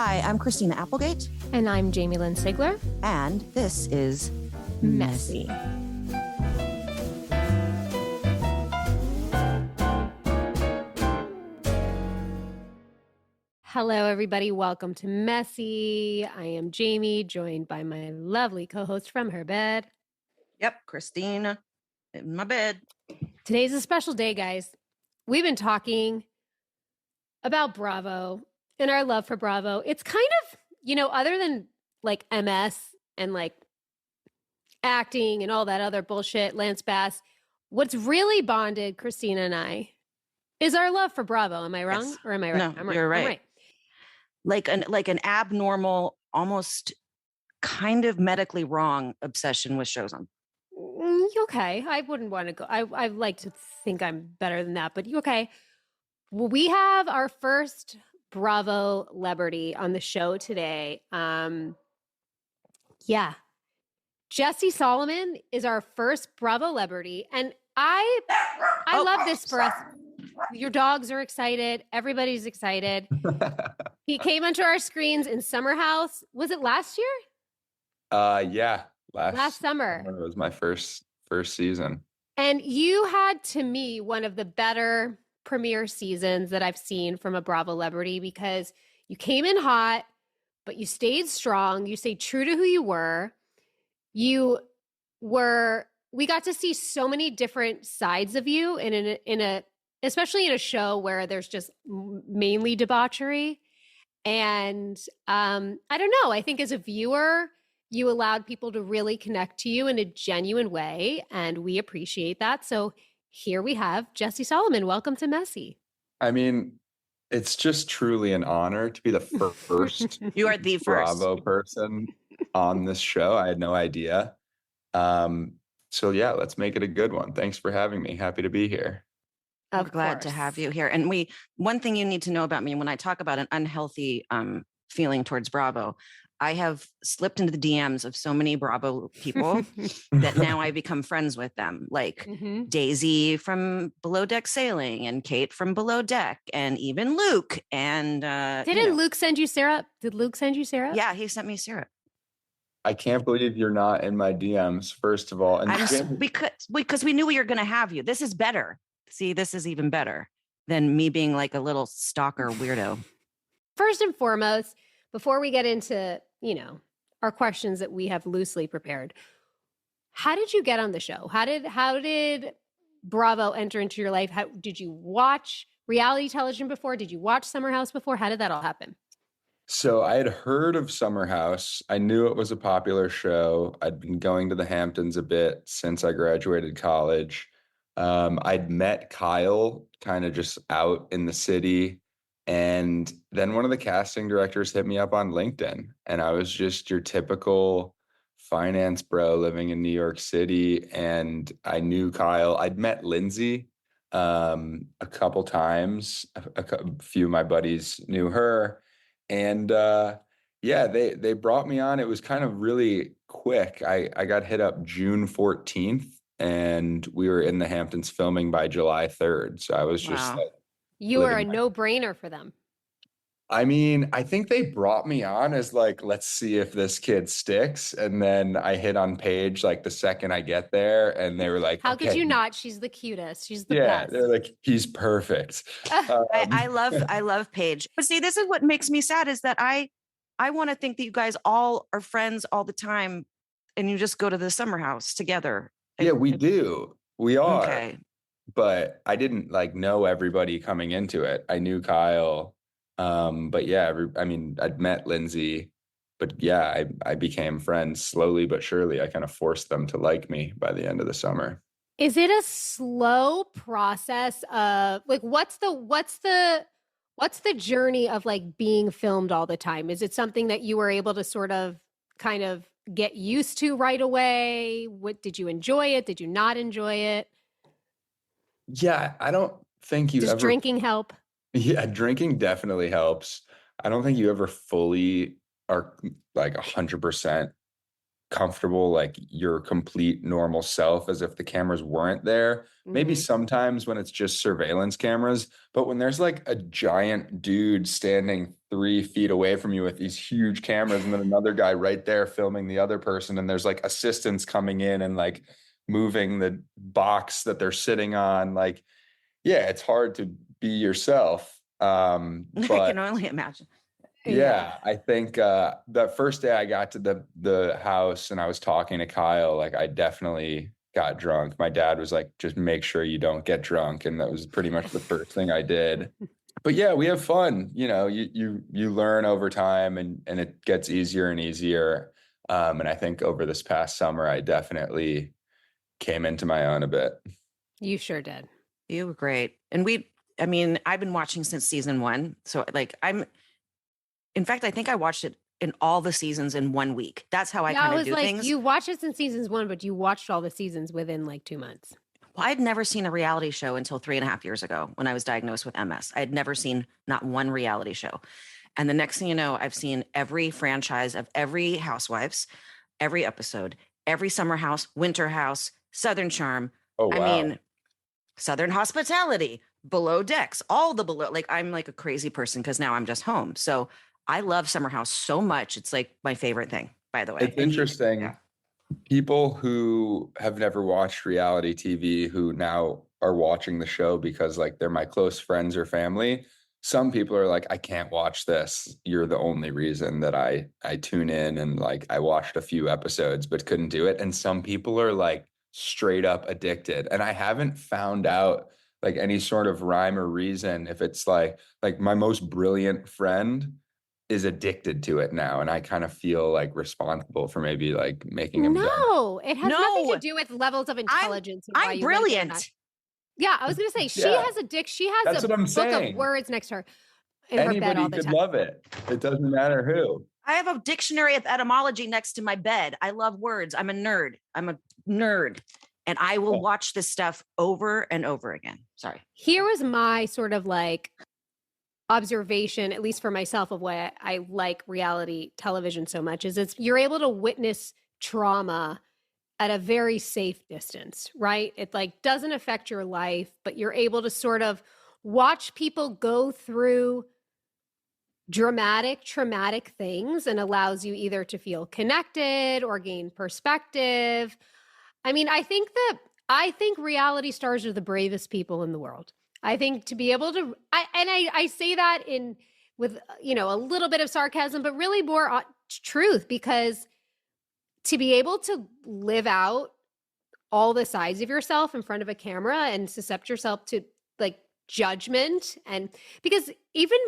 Hi, I'm Christina Applegate. And I'm Jamie-Lynn Sigler. And this is Messy. Hello, everybody. Welcome to Messy. I am Jamie, joined by my lovely co-host from her bed. Yep, Christina in my bed. Today's a special day, guys. We've been talking about Bravo and our love for Bravo. It's kind of, other than like MS and like acting and all that other bullshit, Lance Bass, what's really bonded Christina and I is our love for Bravo. Am I wrong? Yes. Or am I right? No, I'm right. you're right. I'm right. Like an abnormal, almost kind of medically wrong obsession with shows on. Okay. I wouldn't want to go. I like to think I'm better than that, but okay. Well, we have our first Bravo celebrity on the show today. Yeah. Jesse Solomon is our first Bravo celebrity. And I love this for us. Your dogs are excited. Everybody's excited. He came onto our screens in Summer House. Was it last year? Yeah. Last summer. It was my first season. And you had, to me, one of the better premiere seasons that I've seen from a Bravo celebrity because you came in hot, but you stayed strong. You stayed true to who you were. We got to see so many different sides of you especially in a show where there's just mainly debauchery. And I don't know, I think as a viewer, you allowed people to really connect to you in a genuine way, and we appreciate that. So here we have Jesse Solomon. Welcome to Messy. I mean, it's just truly an honor to be the first You are the first Bravo person on this show. I had no idea. So yeah, let's make it a good one. Thanks for having me. Happy to be here. We're glad to have you here. And one thing you need to know about me, when I talk about an unhealthy feeling towards Bravo, I have slipped into the DMs of so many Bravo people that now I become friends with them, like Daisy from Below Deck Sailing and Kate from Below Deck and even Luke. And Didn't Luke send you syrup? Did Luke send you syrup? Yeah, he sent me syrup. I can't believe you're not in my DMs, first of all. And because we knew we were going to have you. This is better. See, this is even better than me being like a little stalker weirdo. First and foremost, before we get into, our questions that we have loosely prepared, how did you get on the show? How did Bravo enter into your life? Did you watch reality television before? Did you watch Summer House before? How did that all happen? So I had heard of Summer House. I knew it was a popular show. I'd been going to the Hamptons a bit since I graduated college. I'd met Kyle kind of just out in the city. And then one of the casting directors hit me up on LinkedIn. And I was just your typical finance bro living in New York City. And I knew Kyle. I'd met Lindsay a couple times. A few of my buddies knew her. And they brought me on. It was kind of really quick. I got hit up June 14th. And we were in the Hamptons filming by July 3rd. So I was just like, you were a no-brainer for them. I mean, I think they brought me on as like, let's see if this kid sticks. And then I hit on Paige like the second I get there, and they were like, how could you not? She's the cutest. She's the best. They're like, he's perfect. I love Paige. But see, this is what makes me sad is that I want to think that you guys all are friends all the time and you just go to the Summer House together. Yeah, we do. We are. Okay. But I didn't like know everybody coming into it. I knew Kyle. But yeah, I'd met Lindsay, but yeah, I became friends slowly but surely. I kind of forced them to like me by the end of the summer. Is it a slow process of like, what's the journey of like being filmed all the time? Is it something that you were able to sort of kind of get used to right away? What did you enjoy it? Did you not enjoy it? Yeah, I don't think you Does ever... drinking help? Yeah, drinking definitely helps. I don't think you ever fully are like 100% comfortable, like your complete normal self, as if the cameras weren't there. Maybe sometimes when it's just surveillance cameras, but when there's like a giant dude standing 3 feet away from you with these huge cameras, and then another guy right there filming the other person, and there's like assistants coming in and like moving the box that they're sitting on, like, yeah, it's hard to be yourself. I can only imagine. Yeah, I think that first day I got to the house and I was talking to Kyle, like I definitely got drunk. My dad was like, just make sure you don't get drunk. And that was pretty much the first thing I did. But yeah, we have fun. You know, you learn over time, and it gets easier and easier. And I think over this past summer, I definitely came into my own a bit. You sure did. You were great. And I mean, I've been watching since season 1. So like in fact, I think I watched it in all the seasons in 1 week. That's how I kind of do things. You watched it in seasons 1, but you watched all the seasons within like 2 months. Well, I'd never seen a reality show until 3.5 years ago when I was diagnosed with MS. I had never seen not one reality show. And the next thing you know, I've seen every franchise of every Housewives, every episode, every Summer House, Winter House, Southern Charm. Oh, wow. I mean, Southern Hospitality, Below Decks, all the below. Like I'm like a crazy person because now I'm just home. So I love Summer House so much. It's like my favorite thing, by the way. It's interesting. Yeah. People who have never watched reality TV who now are watching the show because like they're my close friends or family. Some people are like, I can't watch this. You're the only reason that I tune in, and like I watched a few episodes but couldn't do it. And some people are like straight up addicted. And I haven't found out like any sort of rhyme or reason if it's like my most brilliant friend is addicted to it now, and I kind of feel like responsible for maybe like making him No, it has nothing to do with levels of intelligence. I'm brilliant. Yeah, I was gonna say she has a dick. She has a book of words next to her in her bed all the time. Anybody could love it. It doesn't matter who. I have a dictionary of etymology next to my bed. I love words. I'm a nerd. And I will watch this stuff over and over again. Sorry. Here was my sort of like observation, at least for myself, of why I like reality television so much, is you're able to witness trauma at a very safe distance, right? It like doesn't affect your life, but you're able to sort of watch people go through traumatic things, and allows you either to feel connected or gain perspective. I mean, I think reality stars are the bravest people in the world. I think to be able to, I say that with a little bit of sarcasm, but really more truth, because to be able to live out all the sides of yourself in front of a camera and suscept yourself to like judgment, and because even,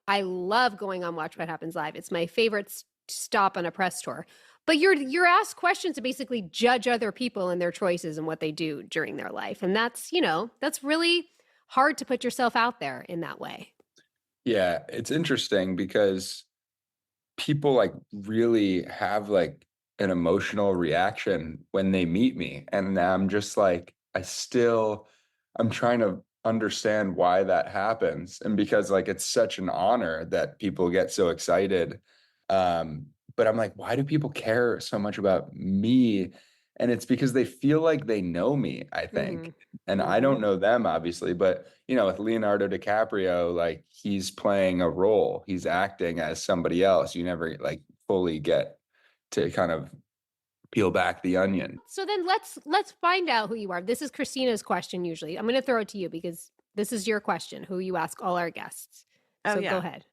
I love going on Watch What Happens Live. It's my favorite stop on a press tour. But you're asked questions to basically judge other people and their choices and what they do during their life. And that's really hard to put yourself out there in that way. Yeah, it's interesting because people like really have like an emotional reaction when they meet me. And I'm just like, I'm trying to understand why that happens. And because like, it's such an honor that people get so excited. But I'm like, why do people care so much about me? And it's because they feel like they know me, I think. Mm-hmm. And I don't know them, obviously. But, with Leonardo DiCaprio, like he's playing a role. He's acting as somebody else. You never like fully get to kind of peel back the onion. So then let's find out who you are. This is Christina's question usually. I'm going to throw it to you because this is your question, who you ask all our guests. So go ahead.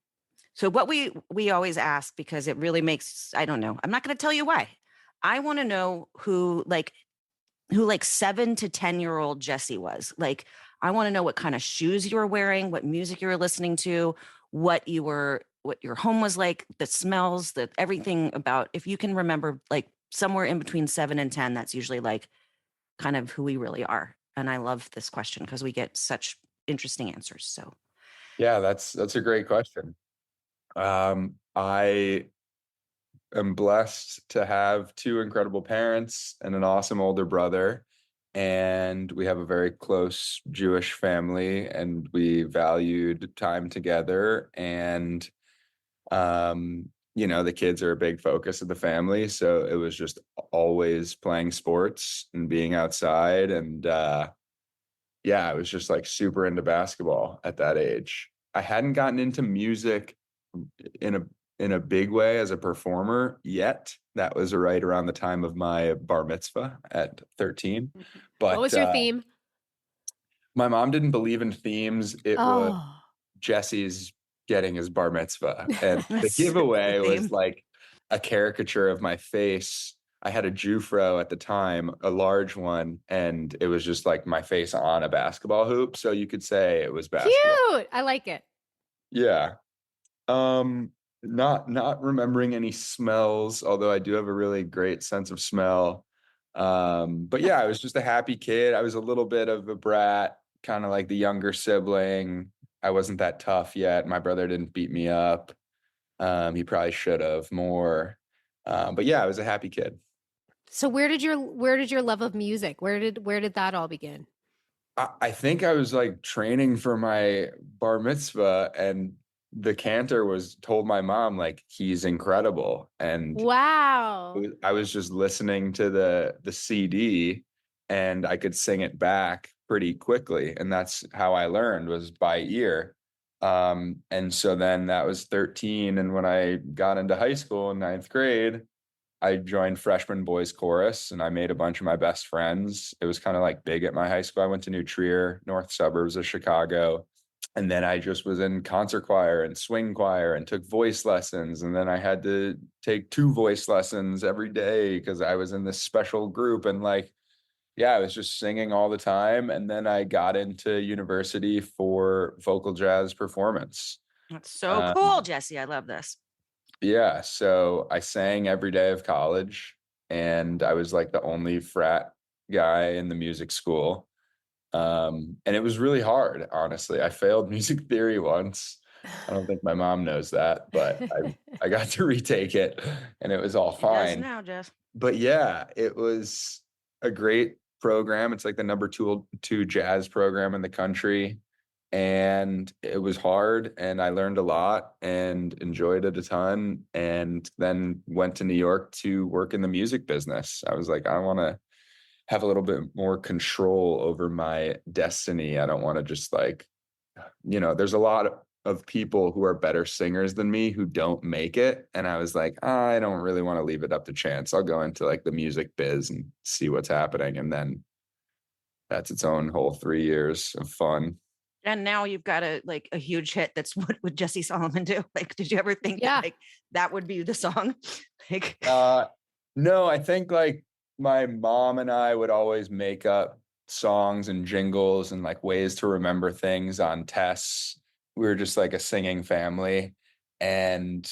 So what we always ask, because it really makes, I don't know, I'm not going to tell you why. I want to know who 7 to 10-year-old Jessie was. Like, I want to know what kind of shoes you were wearing, what music you were listening to, what your home was like, the smells, everything about, if you can remember, like somewhere in between 7 and 10, that's usually like kind of who we really are. And I love this question because we get such interesting answers. So yeah, that's a great question. I am blessed to have 2 incredible parents and an awesome older brother. And we have a very close Jewish family, and we valued time together. And you know, the kids are a big focus of the family. So it was just always playing sports and being outside. And yeah, I was just like super into basketball at that age. I hadn't gotten into music in a big way as a performer yet. That was right around the time of my bar mitzvah at 13. But what was your theme? My mom didn't believe in themes. It was Oh, Jesse's getting his bar mitzvah. And the That's giveaway the theme. was like a caricature of my face. I had a Jufro at the time, a large one, and it was just like my face on a basketball hoop. So you could say it was basketball. cute. I like it. Yeah. Not remembering any smells, although I do have a really great sense of smell. But yeah, I was just a happy kid. I was a little bit of a brat, kind of like the younger sibling. I wasn't that tough yet. My brother didn't beat me up. He probably should have more. But yeah, I was a happy kid. So where did your love of music? Where did that all begin? I think I was like training for my bar mitzvah, and the cantor told my mom like he's incredible, and Wow. I was just listening to the CD, and I could sing it back pretty quickly, and that's how I learned, was by ear. And so then that was 13, and when I got into high school in ninth grade, I joined freshman boys chorus, and I made a bunch of my best friends. It was kind of like big at my high school. I went to New Trier, north suburbs of Chicago. And then I just was in concert choir and swing choir and took voice lessons. And then I had to take 2 voice lessons every day because I was in this special group. And like, yeah, I was just singing all the time. And then I got into university for vocal jazz performance. That's so cool, Jesse. I love this. Yeah, so I sang every day of college, and I was like the only frat guy in the music school. And it was really hard, honestly. I failed music theory once. I don't think my mom knows that, but I got to retake it, and it was all She does fine. now, Jess. But yeah, it was a great program. It's like the number two jazz program in the country. And it was hard, and I learned a lot and enjoyed it a ton, and then went to New York to work in the music business. I was like, I want to have a little bit more control over my destiny. I don't want to just like, you know, there's a lot of people who are better singers than me who don't make it. And I was like, I don't really want to leave it up to chance. I'll go into like the music biz and see what's happening. And then that's its own whole 3 years of fun. And now you've got a huge hit. That's what would Jesse Solomon do? Like, did you ever think that like that would be the song? Like, no, I think like my mom and I would always make up songs and jingles and like ways to remember things on tests. We were just like a singing family, and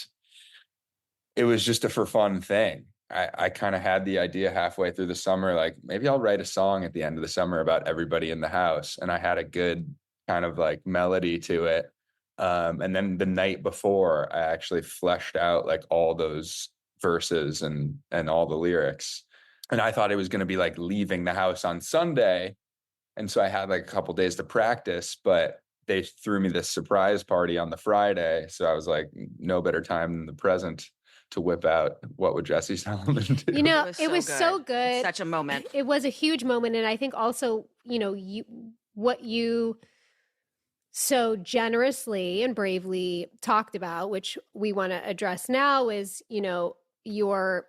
it was just a for fun thing. I kind of had the idea halfway through the summer, like maybe I'll write a song at the end of the summer about everybody in the house. And I had a good kind of like melody to it. And then the night before, I actually fleshed out like all those verses and all the lyrics. And I thought it was going to be like leaving the house on Sunday. And so I had like a couple days to practice, but they threw me this surprise party on the Friday. So I was like, no better time than the present to whip out What Would Jesse Solomon Do? You know, it was so good. Such a moment. It was a huge moment. And I think also, you know, what you so generously and bravely talked about, which we want to address now, is, you know, your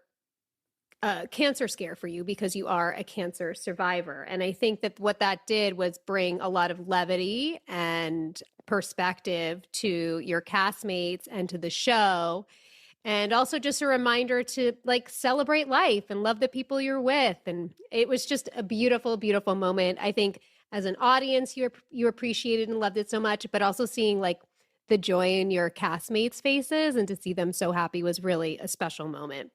cancer scare for you, because you are a cancer survivor. And I think that what that did was bring a lot of levity and perspective to your castmates and to the show. And also just a reminder to like celebrate life and love the people you're with. And it was just a beautiful, beautiful moment. I think as an audience, you appreciated and loved it so much, but also seeing like the joy in your castmates' faces and to see them so happy was really a special moment.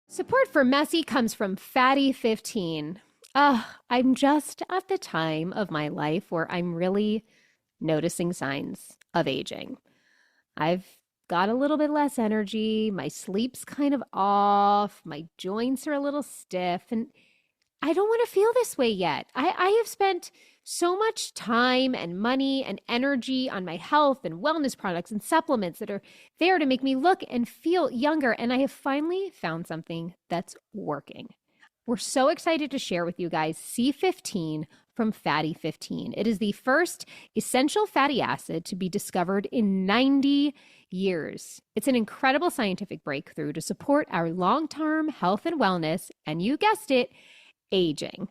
Support for Messy comes from Fatty15. I'm just at the time of my life where I'm really noticing signs of aging. I've got a little bit less energy. My sleep's kind of off. My joints are a little stiff. And I don't want to feel this way yet. I have spent so much time and money and energy on my health and wellness products and supplements that are there to make me look and feel younger. And I have finally found something that's working. We're so excited to share with you guys C15 from Fatty 15. It is the first essential fatty acid to be discovered in 90 years. It's an incredible scientific breakthrough to support our long-term health and wellness, and you guessed it, aging.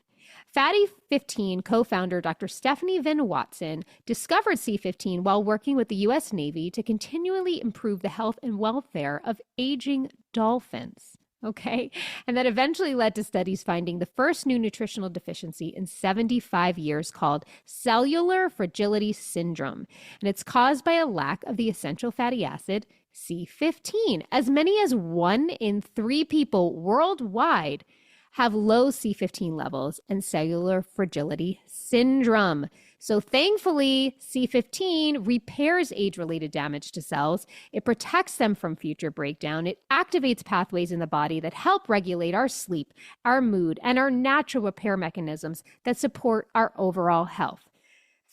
Fatty 15 co-founder Dr. Stephanie Vin Watson discovered C15 while working with the U.S. Navy to continually improve the health and welfare of aging dolphins. Okay. And that eventually led to studies finding the first new nutritional deficiency in 75 years called cellular fragility syndrome. And it's caused by a lack of the essential fatty acid C15. As many as 1 in 3 people worldwide have low C15 levels and cellular fragility syndrome. So thankfully, C15 repairs age-related damage to cells. It protects them from future breakdown. It activates pathways in the body that help regulate our sleep, our mood, and our natural repair mechanisms that support our overall health.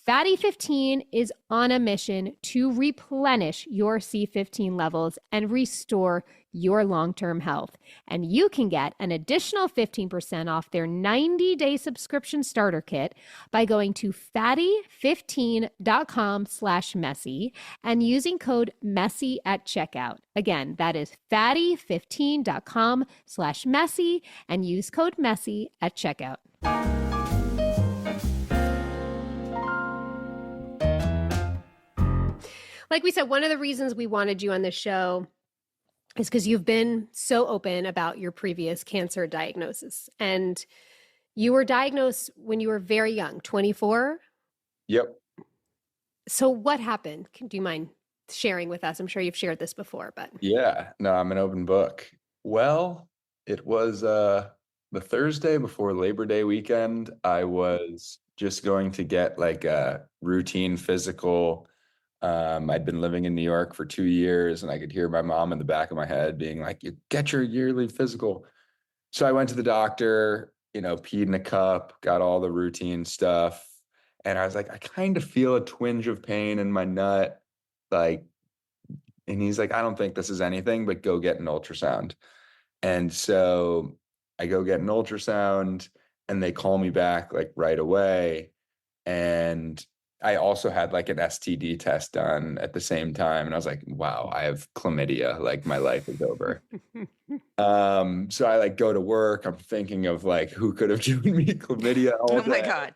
Fatty 15 is on a mission to replenish your C15 levels and restore your long-term health. And you can get an additional 15% off their 90-day subscription starter kit by going to fatty15.com/messy and using code MESSY at checkout. Again, that is fatty15.com/messy and use code MESSY at checkout. Like we said, one of the reasons we wanted you on this show is because you've been so open about your previous cancer diagnosis. And you were diagnosed when you were very young, 24? Yep. So what happened? Do you mind sharing with us? I'm sure you've shared this before, but. Yeah, no, I'm an open book. Well, it was the Thursday before Labor Day weekend. I was just going to get like a routine physical. I'd been living in New York for 2 years, and I could hear my mom in the back of my head being like, "You get your yearly physical." So I went to the doctor, peed in a cup, got all the routine stuff. And I was like, I kind of feel a twinge of pain in my nut. And he's like, "I don't think this is anything, but go get an ultrasound." And so I go get an ultrasound, and they call me back like right away. And I also had like an STD test done at the same time. And I was like, wow, I have chlamydia. Like my life is over. So I like go to work. I'm thinking of like, who could have given me chlamydia all day? Oh my God.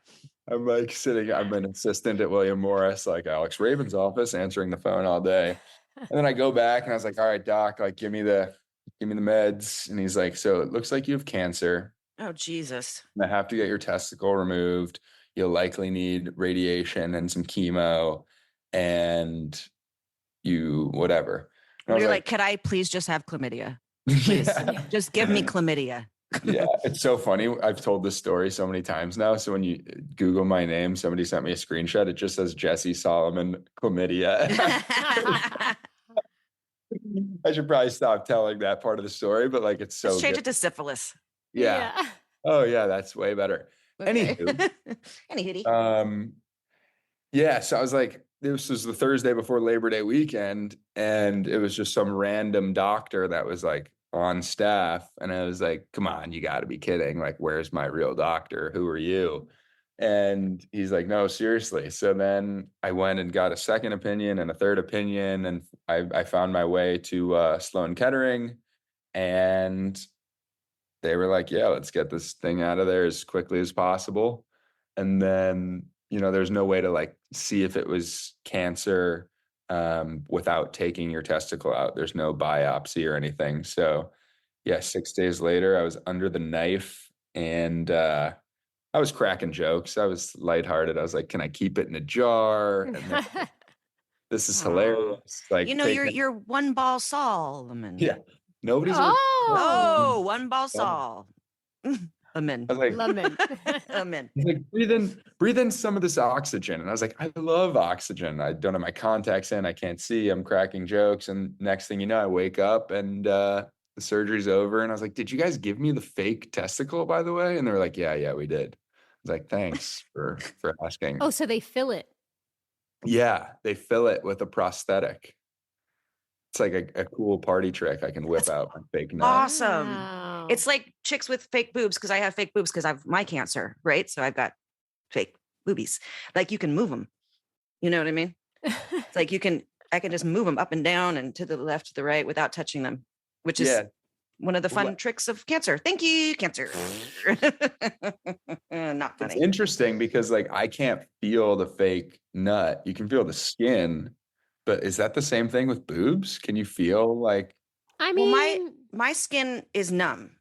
I'm like I'm an assistant at William Morris, like Alex Raven's office, answering the phone all day. And then I go back and I was like, all right, doc, like give me the meds. And he's like, so it looks like you have cancer. Oh, Jesus. And I have to get your testicle removed. You'll likely need radiation and some chemo and whatever. And You're like, could I please just have chlamydia? Please, just give me chlamydia. Yeah, it's so funny. I've told this story so many times now. So when you Google my name, somebody sent me a screenshot. It just says Jesse Solomon chlamydia. I should probably stop telling that part of the story, but like it's so Let's change good. it to syphilis. Yeah. Oh yeah, that's way better. Okay. Anywho. Yeah, so I was like, this was the Thursday before Labor Day weekend, and it was just some random doctor that was like on staff. And I was like, come on, you got to be kidding. Like, where's my real doctor? Who are you? And he's like, no, seriously. So then I went and got a second opinion and a third opinion. And I found my way to Sloan Kettering, and they were like, yeah, let's get this thing out of there as quickly as possible. And then, there's no way to like see if it was cancer without taking your testicle out. There's no biopsy or anything. So yeah, 6 days later, I was under the knife, and I was cracking jokes. I was lighthearted. I was like, can I keep it in a jar? And then, this is hilarious. Like, you're one ball Solomon. Yeah. Nobody's one ball Sol. Amen. I was like, Amen. He's like, breathe in some of this oxygen. And I was like, I love oxygen. I don't have my contacts in. I can't see. I'm cracking jokes. And next thing you know, I wake up and the the surgery's over. And I was like, did you guys give me the fake testicle, by the way? And they were like, yeah, we did. I was like, thanks for asking. Oh, so they fill it. Yeah, they fill it with a prosthetic. It's like a cool party trick. I can whip out my fake nut. Awesome. Wow. It's like chicks with fake boobs, because I have fake boobs because I've my cancer, right? So I've got fake boobies. Like you can move them. You know what I mean? It's like I can just move them up and down and to the left, to the right without touching them, which is one of the fun tricks of cancer. Thank you, cancer. Not funny. It's interesting because like I can't feel the fake nut. You can feel the skin, but is that the same thing with boobs? Can you feel like? I mean, well, my skin is numb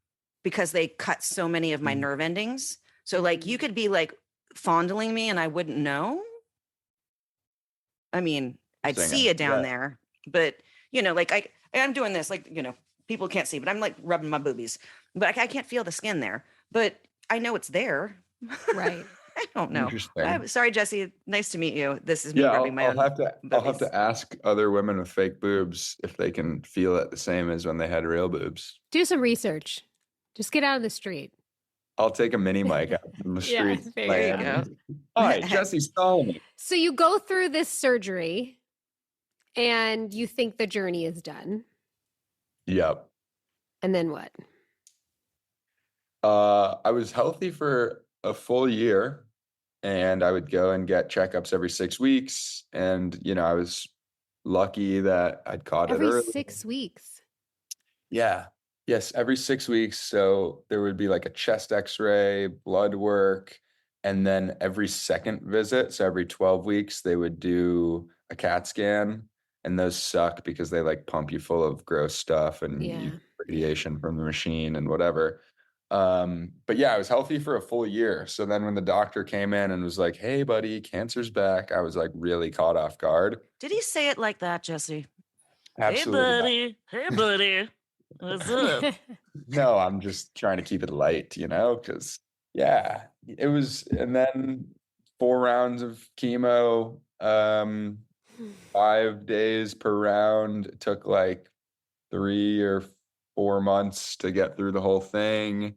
because they cut so many of my nerve endings. So like you could be like fondling me and I wouldn't know. I mean, I'd see you down there, but you know, like I'm doing this, like, you know, people can't see, but I'm like rubbing my boobies, but I can't feel the skin there, but I know it's there. Right. I don't know. Interesting. Sorry, Jesse. Nice to meet you. This is me rubbing my own I'll have to ask other women with fake boobs if they can feel it the same as when they had real boobs. Do some research. Just get out on the street. I'll take a mini mic out from the street. There you go. Hi, Jesse Solomon. So you go through this surgery and you think the journey is done. Yep. And then what? I was healthy for a full year, and I would go and get checkups every 6 weeks. And, you know, I was lucky that I'd caught it early. Every 6 weeks. Yeah. Yes, every 6 weeks. So there would be like a chest x-ray, blood work, and then every second visit, so every 12 weeks, they would do a CAT scan. And those suck because they like pump you full of gross stuff and radiation from the machine and whatever. But yeah, I was healthy for a full year. So then when the doctor came in and was like, hey buddy, cancer's back, I was like really caught off guard. Did he say it like that, Jesse? Absolutely. Hey buddy. What's up? No, I'm just trying to keep it light, you know, because it was, and then 4 rounds of chemo, 5 days per round. It took like 3 or 4 months to get through the whole thing.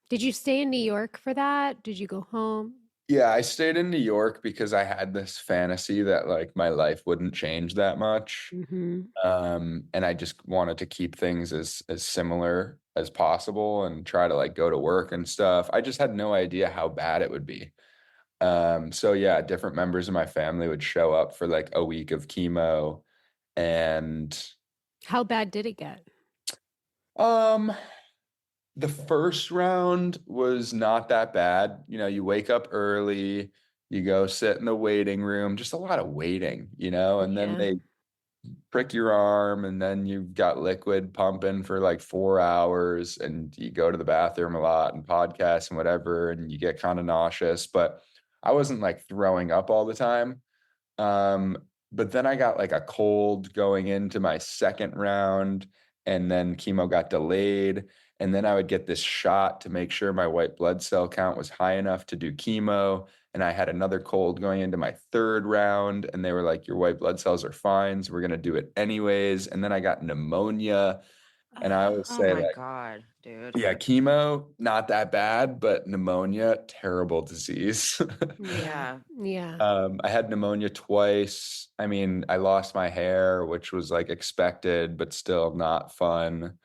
Did you stay in New York for that? Did you go home? Yeah, I stayed in New York because I had this fantasy that like my life wouldn't change that much. Mm-hmm. And I just wanted to keep things as similar as possible and try to like go to work and stuff. I just had no idea how bad it would be. So yeah, different members of my family would show up for like a week of chemo. And how bad did it get? The first round was not that bad. You know, you wake up early, you go sit in the waiting room, just a lot of waiting, you know, and then they prick your arm and then you've got liquid pumping for like 4 hours and you go to the bathroom a lot and podcast and whatever, and you get kind of nauseous, but I wasn't like throwing up all the time. But then I got like a cold going into my second round, and then chemo got delayed. And then I would get this shot to make sure my white blood cell count was high enough to do chemo. And I had another cold going into my third round. And they were like, your white blood cells are fine, so we're going to do it anyways. And then I got pneumonia. And I always say, oh my God, dude. Yeah, chemo, not that bad, but pneumonia, terrible disease. Yeah. I had pneumonia twice. I mean, I lost my hair, which was like expected, but still not fun.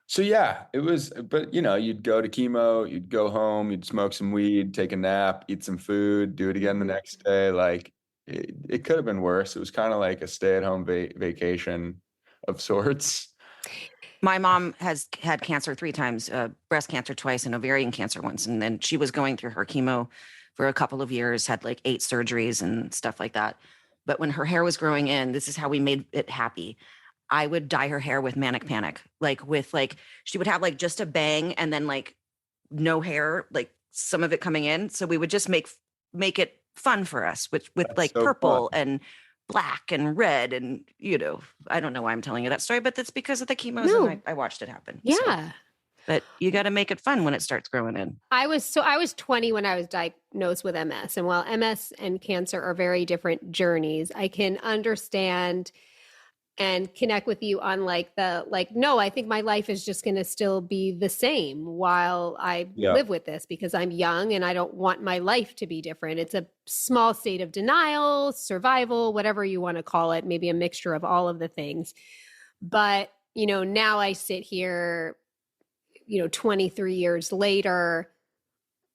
So yeah, it was, but you know, you'd go to chemo, you'd go home, you'd smoke some weed, take a nap, eat some food, do it again the next day. Like it could have been worse. It was kind of like a stay-at-home vacation of sorts. My mom has had cancer 3 times, breast cancer twice and ovarian cancer once. And then she was going through her chemo for a couple of years, had like 8 surgeries and stuff like that. But when her hair was growing in, this is how we made it happy. I would dye her hair with manic panic, she would have like just a bang and then like no hair, like some of it coming in. So we would just make it fun for us with like so purple and black and red. And, you know, I don't know why I'm telling you that story, but that's because of the chemos and I watched it happen. Yeah. So, but you got to make it fun when it starts growing in. I was 20 when I was diagnosed with MS. And while MS and cancer are very different journeys, I can understand and connect with you on no, I think my life is just going to still be the same while I live with this because I'm young and I don't want my life to be different. It's a small state of denial, survival, whatever you want to call it, maybe a mixture of all of the things. But, now I sit here, 23 years later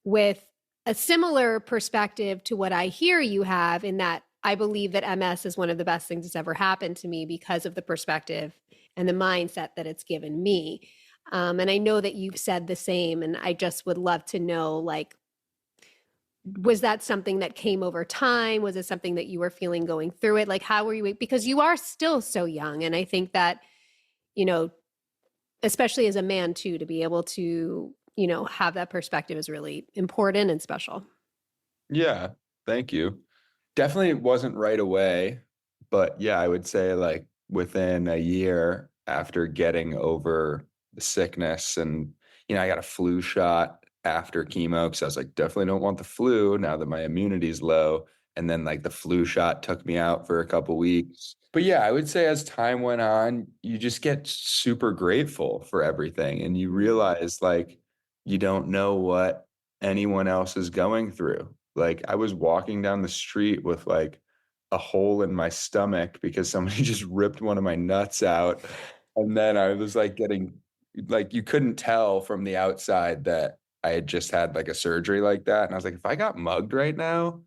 with a similar perspective to what I hear you have, in that I believe that MS is one of the best things that's ever happened to me because of the perspective and the mindset that it's given me. And I know that you've said the same, and I just would love to know, was that something that came over time? Was it something that you were feeling going through it? How were you? Because you are still so young. And I think that, especially as a man too, to be able to, have that perspective is really important and special. Yeah. Thank you. Definitely wasn't right away, but yeah, I would say within a year after getting over the sickness, and I got a flu shot after chemo because I was like, definitely don't want the flu now that my immunity's low. And then the flu shot took me out for a couple weeks. But yeah, I would say as time went on, you just get super grateful for everything, and you realize you don't know what anyone else is going through. I was walking down the street with a hole in my stomach because somebody just ripped one of my nuts out. And then I was getting you couldn't tell from the outside that I had just had a surgery like that. And I was like, if I got mugged right now,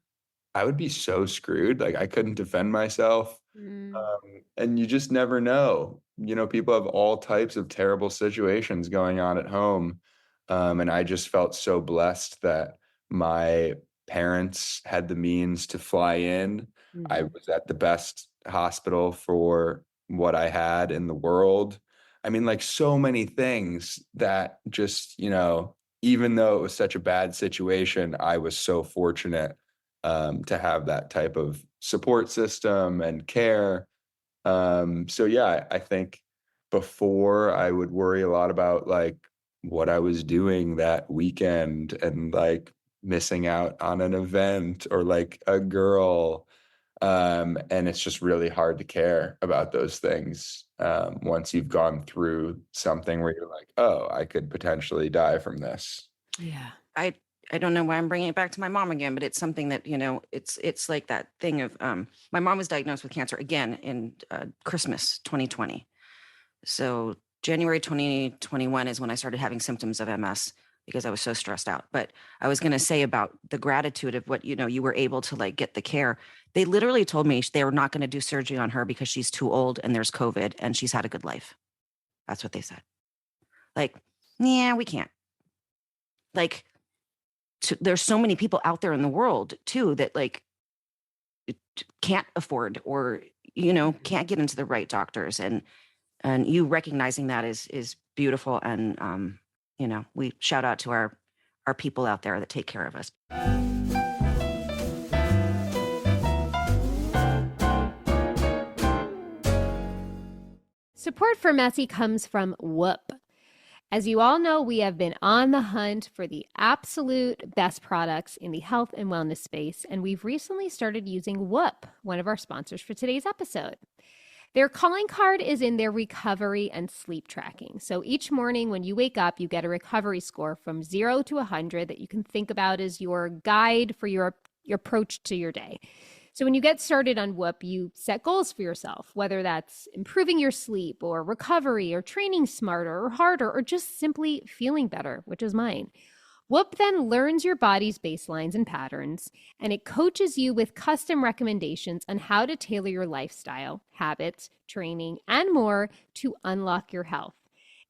I would be so screwed. I couldn't defend myself. And you just never know. People have all types of terrible situations going on at home. And I just felt so blessed that my parents had the means to fly in. I was at the best hospital for what I had in the world. I mean, so many things that just, even though it was such a bad situation, I was so fortunate to have that type of support system and care. So yeah, I think before I would worry a lot about what I was doing that weekend and missing out on an event or a girl. And it's just really hard to care about those things once you've gone through something where you're like, oh, I could potentially die from this. Yeah. I don't know why I'm bringing it back to my mom again, but it's something that, it's like that thing of, my mom was diagnosed with cancer again in Christmas 2020. So January 2021 is when I started having symptoms of MS because I was so stressed out. But I was going to say about the gratitude of what, you were able to get the care. They literally told me they were not going to do surgery on her because she's too old and there's COVID and she's had a good life. That's what they said. Yeah, we can't. There's so many people out there in the world too that can't afford or, can't get into the right doctors. And you recognizing that is beautiful. And, we shout out to our people out there that take care of us. Support for Messy comes from Whoop. As you all know, we have been on the hunt for the absolute best products in the health and wellness space, and we've recently started using Whoop, one of our sponsors for today's episode. Their calling card is in their recovery and sleep tracking. So each morning when you wake up, you get a recovery score from 0 to 100 that you can think about as your guide for your approach to your day. So when you get started on Whoop, you set goals for yourself, whether that's improving your sleep or recovery or training smarter or harder or just simply feeling better, which is mine. Whoop then learns your body's baselines and patterns, and it coaches you with custom recommendations on how to tailor your lifestyle, habits, training, and more to unlock your health.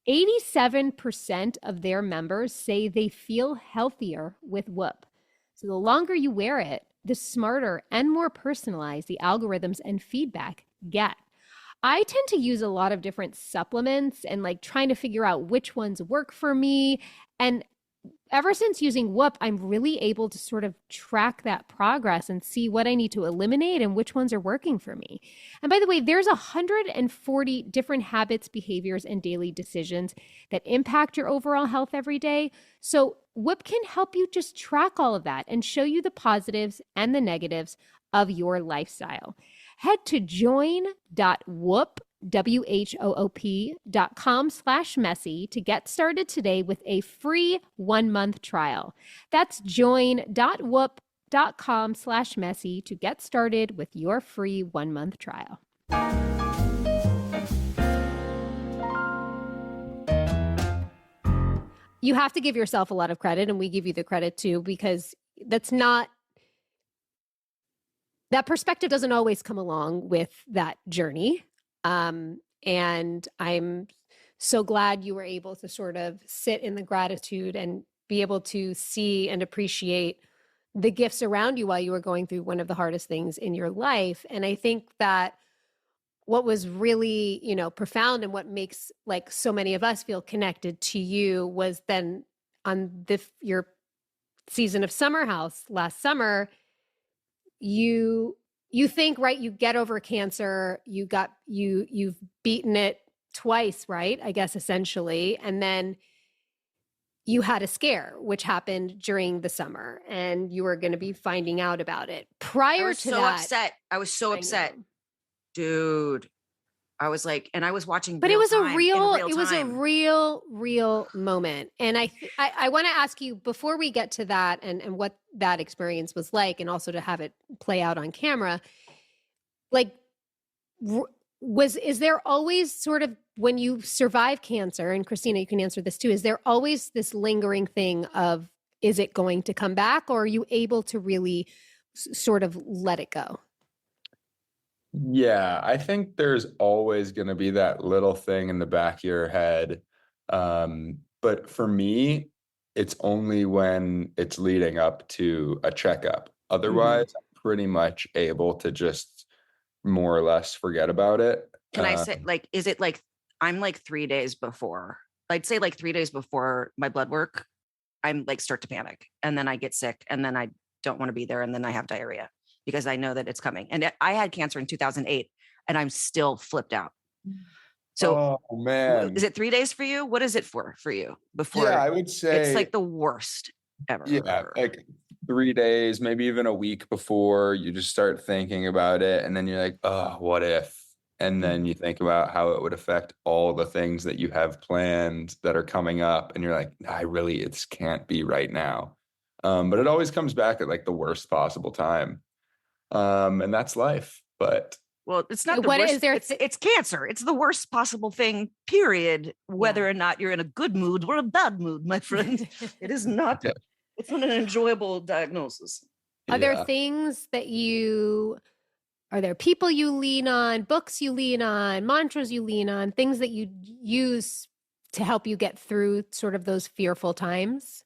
87% of their members say they feel healthier with Whoop. So the longer you wear it, the smarter and more personalized the algorithms and feedback get. I tend to use a lot of different supplements and trying to figure out which ones work for me. And ever since using Whoop, I'm really able to sort of track that progress and see what I need to eliminate and which ones are working for me. And by the way, there's 140 different habits, behaviors, and daily decisions that impact your overall health every day. So Whoop can help you just track all of that and show you the positives and the negatives of your lifestyle. Head to join.whoop.com WHOOP.com/messy to get started today with a free 1-month trial. That's join.whoop.com/messy to get started with your free 1-month trial. You have to give yourself a lot of credit, and we give you the credit too, because that perspective doesn't always come along with that journey. And I'm so glad you were able to sort of sit in the gratitude and be able to see and appreciate the gifts around you while you were going through one of the hardest things in your life. And I think that what was really, profound and what makes like so many of us feel connected to you was then on your season of Summer House last summer, you think, right, you get over cancer, you've beaten it twice, right? I guess essentially. And then you had a scare, which happened during the summer, and you were going to be finding out about it. Prior to that, I was so upset, dude. I was like, and I was watching, but it was a real moment. And I want to ask you before we get to that and what that experience was like, and also to have it play out on camera, like, is there always sort of, when you survive cancer, and Christina, you can answer this too, is there always this lingering thing of, is it going to come back, or are you able to really sort of let it go? Yeah, I think there's always going to be that little thing in the back of your head. But for me, it's only when it's leading up to a checkup. Otherwise, I'm pretty much able to just more or less forget about it. Can I say, like, is it like, I'm like 3 days before, I'd say like 3 days before my blood work, I'm like start to panic, and then I get sick, and then I don't want to be there, and then I have diarrhea because I know that it's coming. And I had cancer in 2008, and I'm still flipped out. So, oh man, is it 3 days for you? What is it for you before? Yeah, I would say it's like the worst ever. Yeah, like 3 days, maybe even a week before, you just start thinking about it, and then you're like, oh, what if? And then you think about how it would affect all the things that you have planned that are coming up, and you're like, it can't be right now. But it always comes back at like the worst possible time. And that's life. But well, it's not the worst. It's cancer. It's the worst possible thing, period. Whether or not you're in a good mood or a bad mood, my friend. It is not. Yeah. It's not an enjoyable diagnosis. Are there things that are there people you lean on, books you lean on, mantras you lean on, things that you use to help you get through sort of those fearful times?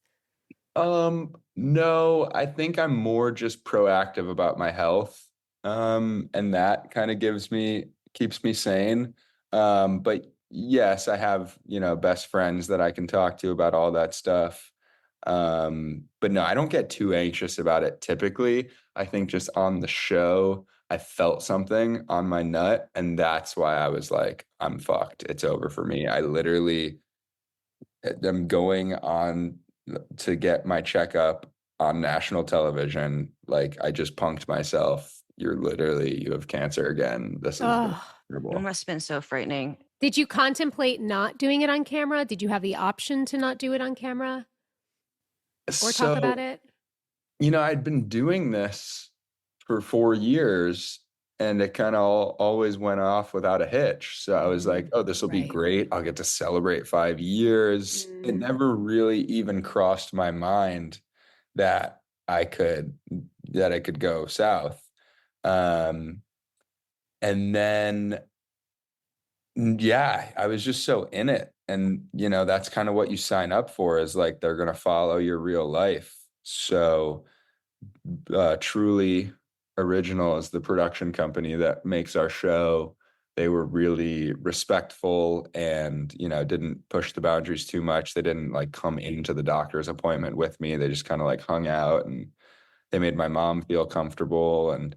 No, I think I'm more just proactive about my health. And that kind of keeps me sane. But yes, I have, best friends that I can talk to about all that stuff. But no, I don't get too anxious about it typically. I think just on the show, I felt something on my nut, and that's why I was like, I'm fucked. It's over for me. I literally am going on to get my checkup on national television. Like, I just punked myself. You have cancer again. This is terrible. It must have been so frightening. Did you contemplate not doing it on camera? Did you have the option to not do it on camera? Or talk about it? I'd been doing this for 4 years, and it kind of always went off without a hitch. So I was like, oh, this will be great. I'll get to celebrate 5 years. It never really even crossed my mind that I could go south. And then, I was just so in it. And, that's kind of what you sign up for, is like, they're going to follow your real life. So Truly Original is the production company that makes our show. They were really respectful and, didn't push the boundaries too much. They didn't like come into the doctor's appointment with me. They just kind of like hung out, and they made my mom feel comfortable. And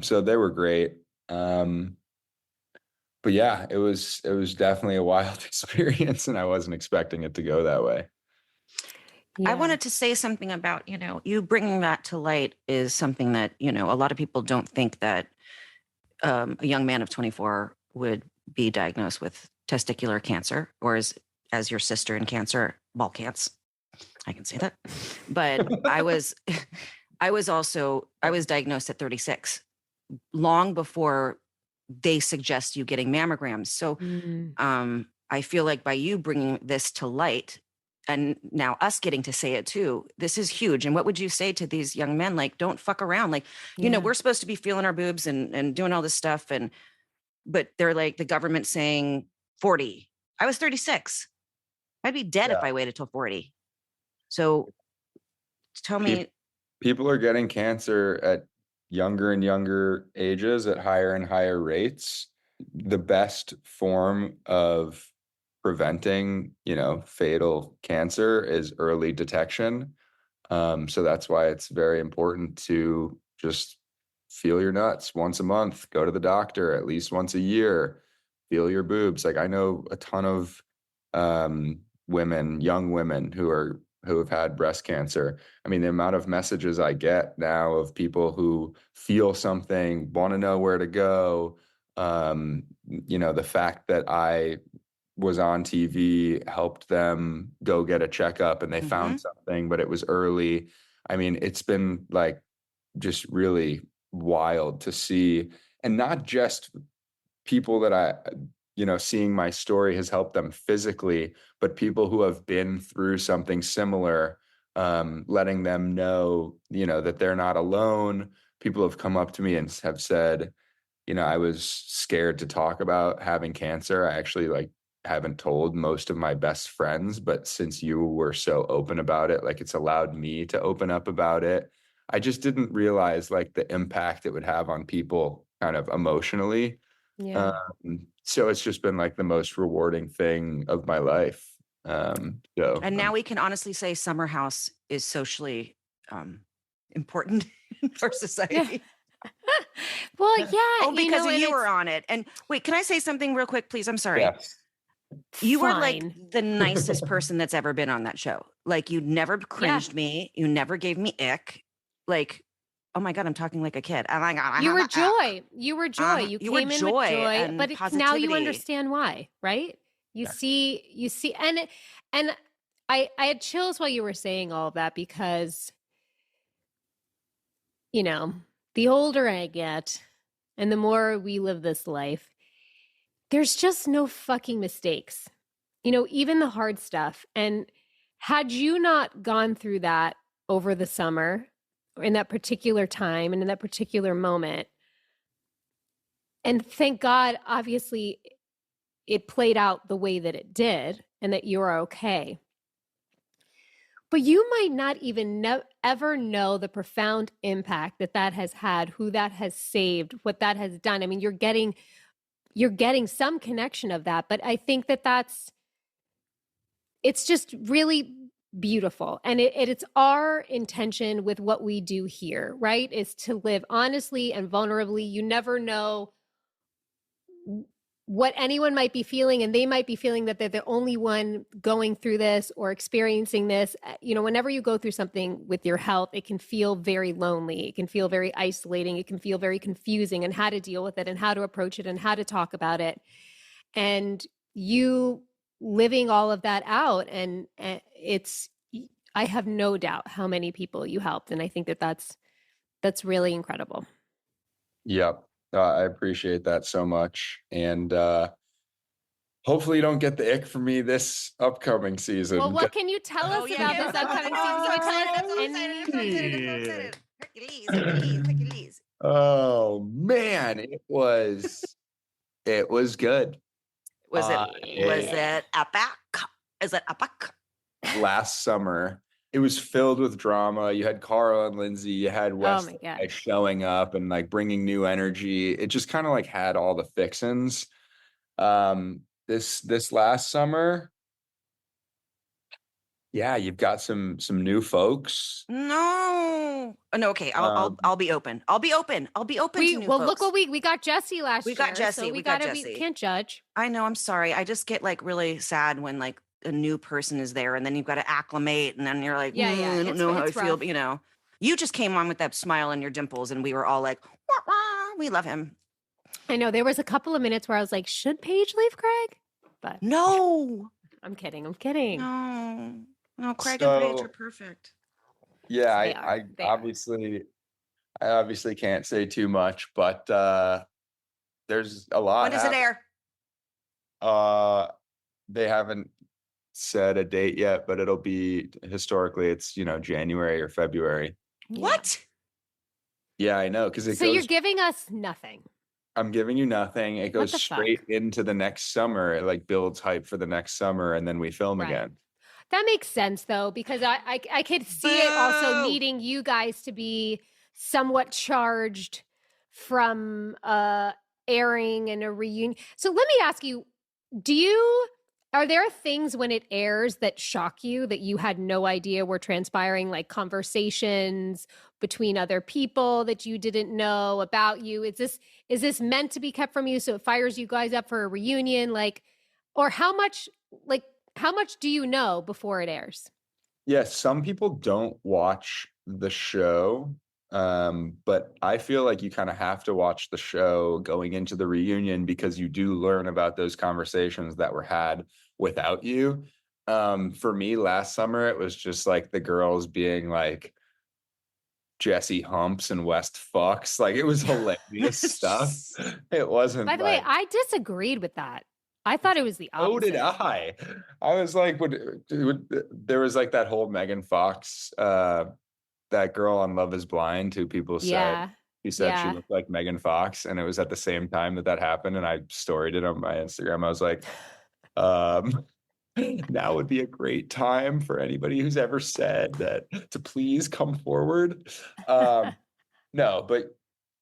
so they were great. But yeah, it was definitely a wild experience, and I wasn't expecting it to go that way. Yeah. I wanted to say something about, you bringing that to light is something that, a lot of people don't think that a young man of 24 would be diagnosed with testicular cancer, or as your sister in cancer, ball cancer. I can say that. But I was diagnosed at 36, long before they suggest you getting mammograms. So I feel like by you bringing this to light, and now us getting to say it too, this is huge. And what would you say to these young men? Like, don't fuck around. Like, you know, we're supposed to be feeling our boobs and doing all this stuff. But they're like, the government saying 40. I was 36. I'd be dead if I waited till 40. So tell me. People are getting cancer at younger and younger ages at higher and higher rates. The best form of preventing, fatal cancer is early detection. So that's why it's very important to just feel your nuts once a month, go to the doctor at least once a year, feel your boobs. Like, I know a ton of women, young women who have had breast cancer. I mean, the amount of messages I get now of people who feel something, want to know where to go. The fact that I was on TV helped them go get a checkup and they found something, but it was early. I mean, it's been like just really wild to see, and not just people that seeing my story has helped them physically, but people who have been through something similar, letting them know, that they're not alone. People have come up to me and have said, I was scared to talk about having cancer. I actually haven't told most of my best friends, but since you were so open about it, it's allowed me to open up about it. I just didn't realize the impact it would have on people kind of emotionally. Yeah. So it's just been the most rewarding thing of my life. And now we can honestly say Summer House is socially important for society. Well, yeah. Oh, because you were on it. And wait, can I say something real quick, please? I'm sorry. Yes. You were the nicest person that's ever been on that show. You never cringed me. You never gave me ick. Oh my God, I'm talking like a kid. Oh my God. You were joy. You were joy. You came in with joy, but now you understand why, right? You see, and I had chills while you were saying all of that because, the older I get and the more we live this life, there's just no fucking mistakes, even the hard stuff. And had you not gone through that over the summer, or in that particular time and in that particular moment, and thank God, obviously, it played out the way that it did and that you're okay. But you might not even ever know the profound impact that has had, who that has saved, what that has done. I mean, you're getting some connection of that, but I think it's just really beautiful. And it's our intention with what we do here, right? Is to live honestly and vulnerably. You never know what anyone might be feeling, and they might be feeling that they're the only one going through this or experiencing this. Whenever you go through something with your health, it can feel very lonely. It can feel very isolating. It can feel very confusing, and how to deal with it and how to approach it and how to talk about it. And you living all of that out, and I have no doubt how many people you helped. And I think that's really incredible. Yep. I appreciate that so much. And hopefully you don't get the ick from me this upcoming season. Well, what can you tell us about this upcoming season? Can you tell us Hercules. Oh man, it was good. Was it epic? Is it epic? Last summer, it was filled with drama. You had Carl and Lindsay, you had Wes showing up and bringing new energy. It just kind of had all the fixins. This last summer, yeah, you've got some new folks. No. Okay. I'll be open. I'll be open to new folks. Look what we got Jesse last year. We got Jesse. So we can't judge. I know. I'm sorry. I just get really sad when a new person is there, and then you've got to acclimate, and then you're like, I don't know how I feel, but you just came on with that smile and your dimples, and we were all like, wah, wah, we love him. I know there was a couple of minutes where I was like, should Paige leave Craig? But No, I'm kidding. I'm kidding. no, Craig and Paige are So perfect. yeah, They are. They are. I obviously can't say too much, but there's a lot When does it air? They haven't said a date yet, but it'll be historically it's January or February. What? Yeah, I know, because So you're giving us nothing. I'm giving you nothing. It goes straight into the next summer. It like builds hype for the next summer, and then we film again. That makes sense though, because I could see it also needing you guys to be somewhat charged from airing and a reunion. So let me ask you, are there things when it airs that shock you that you had no idea were transpiring, like conversations between other people that you didn't know about you? Is this meant to be kept from you so it fires you guys up for a reunion? Or how much do you know before it airs? Yeah, some people don't watch the show, but I feel like you kind of have to watch the show going into the reunion because you do learn about those conversations that were had without you. For me, last summer, it was just like the girls being like, Jesse humps and West fucks. Like, it was hilarious stuff. It wasn't. By the way, I disagreed with that. I thought it was the opposite. Oh, did I? I was like, there was like that whole Megan Fox, that girl on Love is Blind who people said, she looked like Megan Fox, and it was at the same time that happened, and I storied it on my Instagram. I was like, now would be a great time for anybody who's ever said that to please come forward. No, but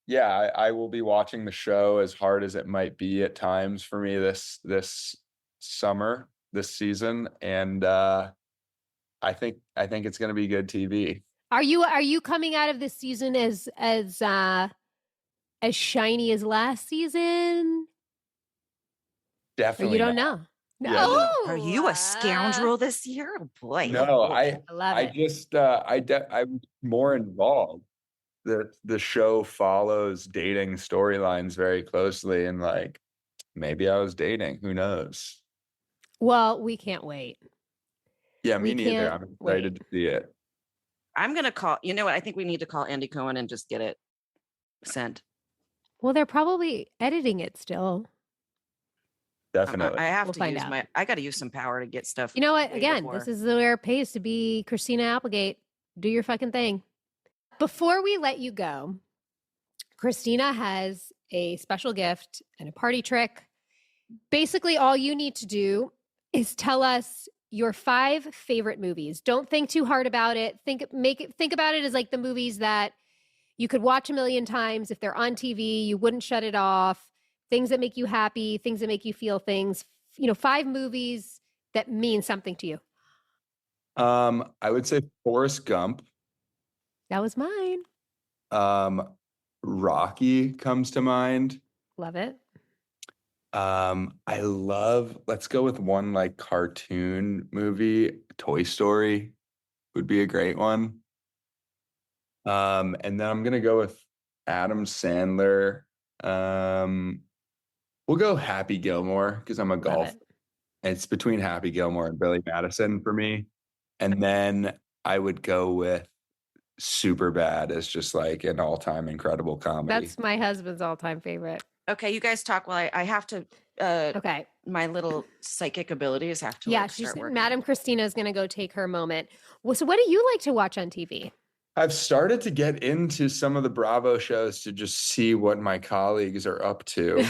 yeah, I will be watching the show, as hard as it might be at times for me this summer, this season, and I think it's going to be good TV. Are you coming out of this season as shiny as last season? Definitely. Or you don't know. No. Yeah. Are you a scoundrel this year? Oh boy. No, I love it. I'm more involved. The show follows dating storylines very closely, and like maybe I was dating, who knows? Well, we can't wait. Yeah, me neither. I'm excited to see it. I'm gonna call, you know what? I think we need to call Andy Cohen and just get it sent. Well, they're probably editing it still. Definitely. I have to I got to use some power to get stuff. You know what? Again, this is where it pays to be Christina Applegate. Do your fucking thing. Before we let you go, Christina has a special gift and a party trick. Basically, all you need to do is tell us your 5 favorite movies. Don't think too hard about it. Think about it as like the movies that you could watch a million times. If they're on TV, you wouldn't shut it off. Things that make you happy, things that make you feel things. 5 movies that mean something to you. I would say Forrest Gump. That was mine. Rocky comes to mind. Love it. Let's go with one like cartoon movie. Toy Story would be a great one. And then I'm gonna go with Adam Sandler. We'll go Happy Gilmore because I'm a golfer. It's between Happy Gilmore and Billy Madison for me. And then I would go with Superbad as just like an all-time incredible comedy. That's my husband's all-time favorite. Okay, you guys talk while I have to. Okay. My little psychic abilities have to. Yeah, Madam Christina is going to go take her moment. Well, so what do you like to watch on TV? I've started to get into some of the Bravo shows to just see what my colleagues are up to.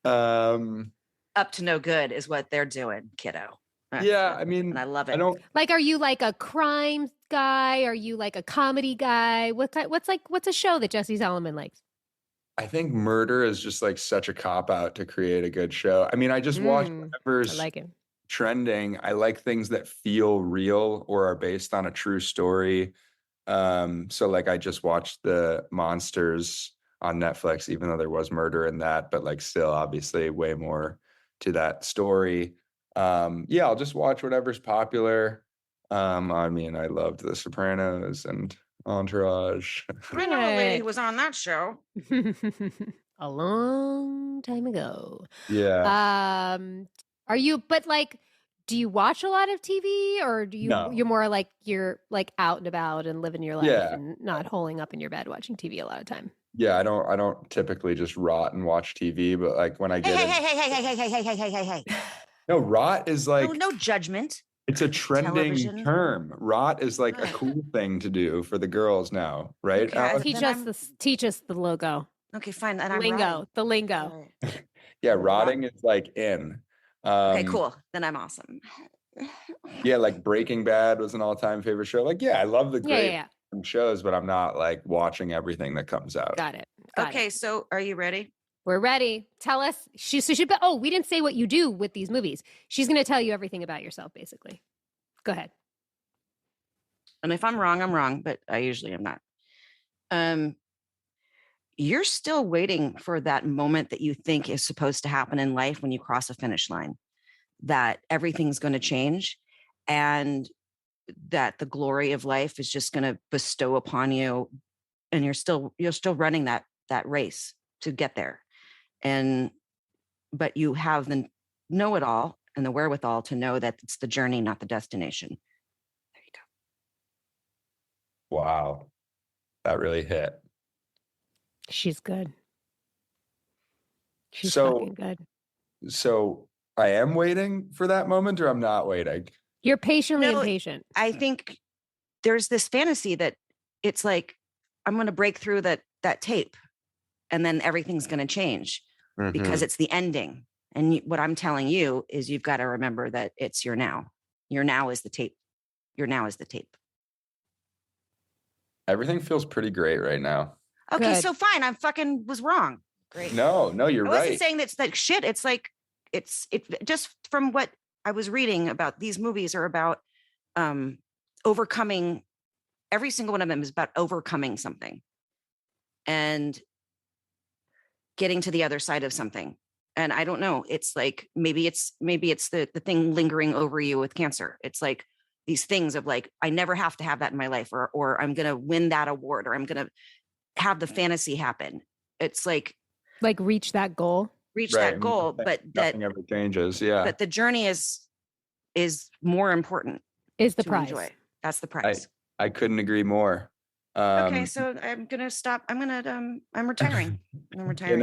Up to no good is what they're doing, kiddo. Yeah, I mean, and I love it. Are you like a crime guy? Are you like a comedy guy? What's a show that Jesse Solomon likes? I think murder is just like such a cop out to create a good show. I mean, I just watch whatever's trending. I like things that feel real or are based on a true story. So like I just watched the Monsters on Netflix, even though there was murder in that, but like still obviously way more to that story. I'll just watch whatever's popular. I mean, I loved The Sopranos and Entourage. I know a lady who was on that show. A long time ago. Yeah. Are you, but like, do you watch a lot of TV, or No. you're more like, you're like out and about and living your life Yeah. and not holing up in your bed watching TV a lot of time? Yeah, I don't typically just rot and watch TV, but like when I get Hey. No, rot is like No judgment. it's a trending Television. term. Rot is like a cool thing to do for the girls now, right? Okay, teach us the logo. Okay, fine. And The lingo. Right. Yeah, rotting is like in. Okay, cool. Then I'm awesome. Yeah, like Breaking Bad was an all-time favorite show. Like, yeah, I love the great shows, but I'm not like watching everything that comes out. Got it. Okay, so are you ready? We're ready. Tell us. We didn't say what you do with these movies. She's going to tell you everything about yourself, basically. Go ahead. And if I'm wrong, but I usually am not. You're still waiting for that moment that you think is supposed to happen in life when you cross a finish line, that everything's going to change and that the glory of life is just going to bestow upon you. And you're still running that race to get there. But you have the know-it-all and the wherewithal to know that it's the journey, not the destination. There you go. Wow. That really hit. She's good. She's fucking good. So I am waiting for that moment, or I'm not waiting? You're patiently impatient. I think there's this fantasy that it's like, I'm going to break through that tape and then everything's going to change because it's the ending. And what I'm telling you is you've got to remember that it's your now. Your now is the tape. Your now is the tape. Everything feels pretty great right now. Okay, Good. so fine. I fucking was wrong. Great. No, you're right. I wasn't saying that's like shit. It's like, it just from what I was reading about these movies are about overcoming. Every single one of them is about overcoming something and getting to the other side of something. And I don't know. It's like, maybe it's the thing lingering over you with cancer. It's like these things of like, I never have to have that in my life, or I'm going to win that award, or I'm going to have the fantasy happen. It's like reach that goal, that goal, but nothing ever changes. Yeah. But the journey is more important. Is the prize. Enjoy. That's the prize. I couldn't agree more. Okay, so I'm gonna stop. I'm retiring. I'm retiring.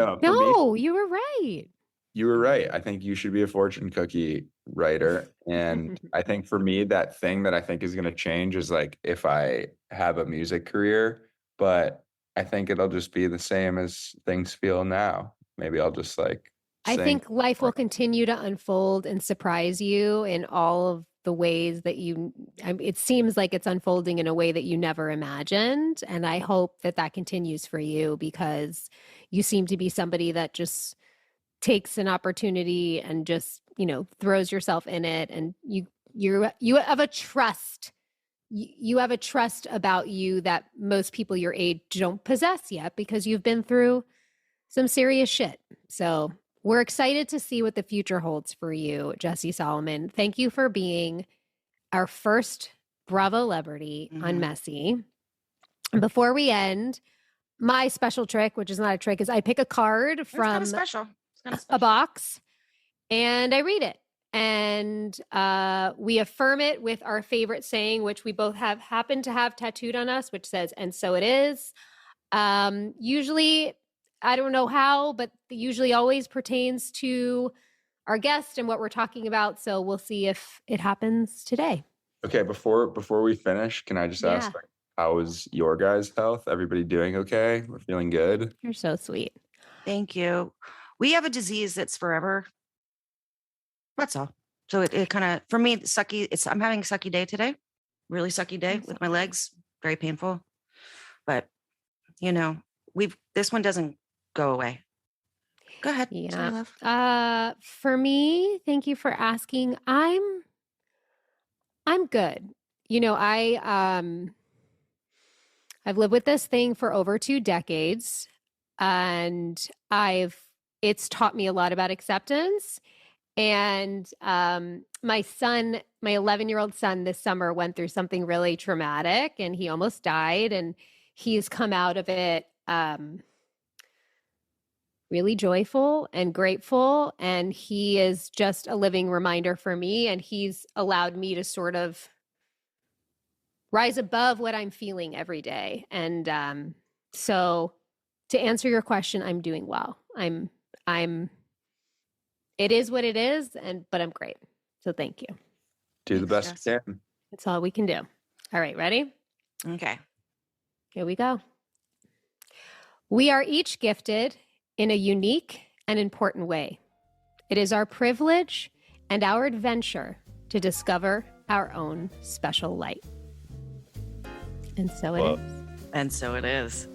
You were right. You were right. I think you should be a fortune cookie writer. And I think for me, that thing that I think is going to change is like if I have a music career, but I think it'll just be the same as things feel now. Maybe I'll just like I think life will continue to unfold and surprise you in all of the ways that it seems like it's unfolding in a way that you never imagined. And I hope that continues for you, because you seem to be somebody that just takes an opportunity and just, throws yourself in it. And you have a trust. You have a trust about you that most people your age don't possess yet, because you've been through some serious shit. So we're excited to see what the future holds for you, Jessie Solomon. Thank you for being our first bravolebrity on Messy. And before we end, my special trick, which is not a trick, is I pick a card from a box and I read it. And we affirm it with our favorite saying, which we both happen to have tattooed on us, which says, "And so it is." Usually, I don't know how, but usually always pertains to our guest and what we're talking about. So we'll see if it happens today. Okay, before we finish, can I just ask, how is your guys' health? Everybody doing okay? We're feeling good. You're so sweet. Thank you. We have a disease that's forever. That's all. So it kind of, for me, sucky. I'm having a sucky day today. Really sucky day with my legs. Very painful. But, this one doesn't go away. Go ahead. Yeah. For me, thank you for asking. I'm good. I've lived with this thing for over 2 decades, and it's taught me a lot about acceptance. And my son, my 11-year-old son this summer went through something really traumatic and he almost died. And he's come out of it really joyful and grateful. And he is just a living reminder for me. And he's allowed me to sort of rise above what I'm feeling every day. And so to answer your question, I'm doing well. It is what it is, but I'm great. So thank you. Do the best you can. That's all we can do. All right, ready? Okay. Here we go. We are each gifted in a unique and important way. It is our privilege and our adventure to discover our own special light. And so it is. And so it is.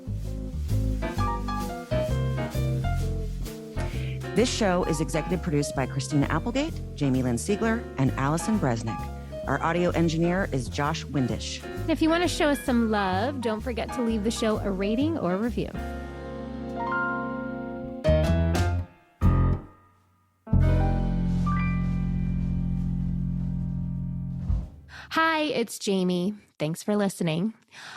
This show is executive produced by Christina Applegate, Jamie-Lynn Sigler, and Allison Bresnick. Our audio engineer is Josh Windisch. If you want to show us some love, don't forget to leave the show a rating or a review. Hi, it's Jamie. Thanks for listening.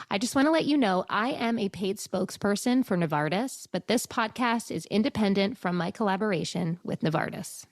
I just want to let you know I am a paid spokesperson for Novartis, but this podcast is independent from my collaboration with Novartis.